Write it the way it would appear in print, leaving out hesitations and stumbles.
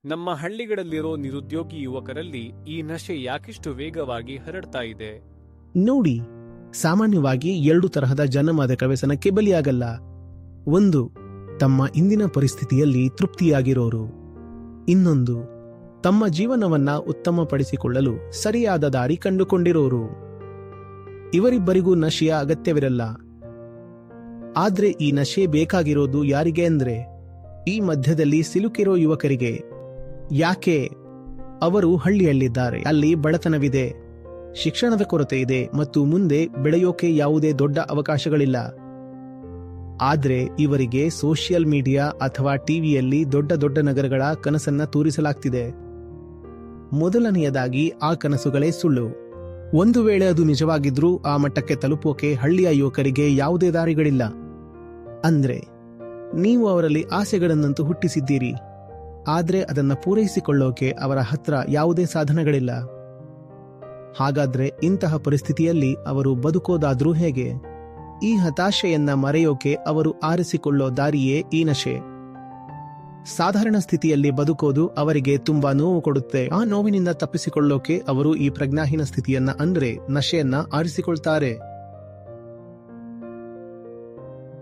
ನಮ್ಮ ಹಳ್ಳಿಗಳಲ್ಲಿರೋ ನಿರುದ್ಯೋಗಿ ಯುವಕರಲ್ಲಿ ಈ ನಶೆ ಯಾಕಿಷ್ಟು ವೇಗವಾಗಿ ಹರಡ್ತಾ ಇದೆ? ನೋಡಿ, ಸಾಮಾನ್ಯವಾಗಿ 2 ತರಹದ ಜನಮಾದಕ ವ್ಯಸನಕ್ಕೆ ಬಲಿಯಾಗಲ್ಲ. ಒಂದು, ತಮ್ಮ ಇಂದಿನ ಪರಿಸ್ಥಿತಿಯಲ್ಲಿ ತೃಪ್ತಿಯಾಗಿರೋರು. ಇನ್ನೊಂದು, ತಮ್ಮ ಜೀವನವನ್ನ ಉತ್ತಮಪಡಿಸಿಕೊಳ್ಳಲು ಸರಿಯಾದ ದಾರಿ ಕಂಡುಕೊಂಡಿರೋರು. ಇವರಿಬ್ಬರಿಗೂ ನಶೆಯ ಅಗತ್ಯವಿರಲ್ಲ. ಆದ್ರೆ ಈ ನಶೆ ಬೇಕಾಗಿರೋದು ಯಾರಿಗೆ ಅಂದ್ರೆ, ಈ ಮಧ್ಯದಲ್ಲಿ ಸಿಲುಕಿರೋ ಯುವಕರಿಗೆ. ಯಾಕೆ? ಅವರು ಹಳ್ಳಿಯಲ್ಲಿದ್ದಾರೆ, ಅಲ್ಲಿ ಬಡತನವಿದೆ, ಶಿಕ್ಷಣದ ಕೊರತೆ ಇದೆ ಮತ್ತು ಮುಂದೆ ಬೆಳೆಯೋಕೆ ಯಾವುದೇ ದೊಡ್ಡ ಅವಕಾಶಗಳಿಲ್ಲ. ಆದ್ರೆ ಇವರಿಗೆ ಸೋಷಿಯಲ್ ಮೀಡಿಯಾ ಅಥವಾ ಟಿವಿಯಲ್ಲಿ ದೊಡ್ಡ ದೊಡ್ಡ ನಗರಗಳ ಕನಸನ್ನ ತೋರಿಸಲಾಗ್ತಿದೆ. ಮೊದಲನೆಯದಾಗಿ, ಆ ಕನಸುಗಳೇ ಸುಳ್ಳು. ಒಂದು ವೇಳೆ ಅದು ನಿಜವಾಗಿದ್ರೂ ಆ ಮಟ್ಟಕ್ಕೆ ತಲುಪೋಕೆ ಹಳ್ಳಿಯ ಯುವಕರಿಗೆ ಯಾವುದೇ ದಾರಿಗಳಿಲ್ಲ. ಅಂದ್ರೆ, ನೀವು ಅವರಲ್ಲಿ ಆಸೆಗಳನ್ನಂತೂ ಹುಟ್ಟಿಸಿದ್ದೀರಿ, ಆದ್ರೆ ಅದನ್ನ ಪೂರೈಸಿಕೊಳ್ಳೋಕೆ ಅವರ ಹತ್ರ ಯಾವುದೇ ಸಾಧನಗಳಿಲ್ಲ. ಹಾಗಾದ್ರೆ ಇಂತಹ ಪರಿಸ್ಥಿತಿಯಲ್ಲಿ ಅವರು ಬದುಕೋದಾದ್ರೂ ಹೇಗೆ? ಈ ಹತಾಶೆಯನ್ನ ಮರೆಯೋಕೆ ಅವರು ಆರಿಸಿಕೊಳ್ಳೋ ದಾರಿಯೇ ಈ ನಶೆ. ಸಾಧಾರಣ ಸ್ಥಿತಿಯಲ್ಲಿ ಬದುಕೋದು ಅವರಿಗೆ ತುಂಬಾ ನೋವು ಕೊಡುತ್ತೆ. ಆ ನೋವಿನಿಂದ ತಪ್ಪಿಸಿಕೊಳ್ಳೋಕೆ ಅವರು ಈ ಪ್ರಜ್ಞಾಹೀನ ಸ್ಥಿತಿಯನ್ನ ಅಂದ್ರೆ ನಶೆಯನ್ನ ಆರಿಸಿಕೊಳ್ತಾರೆ.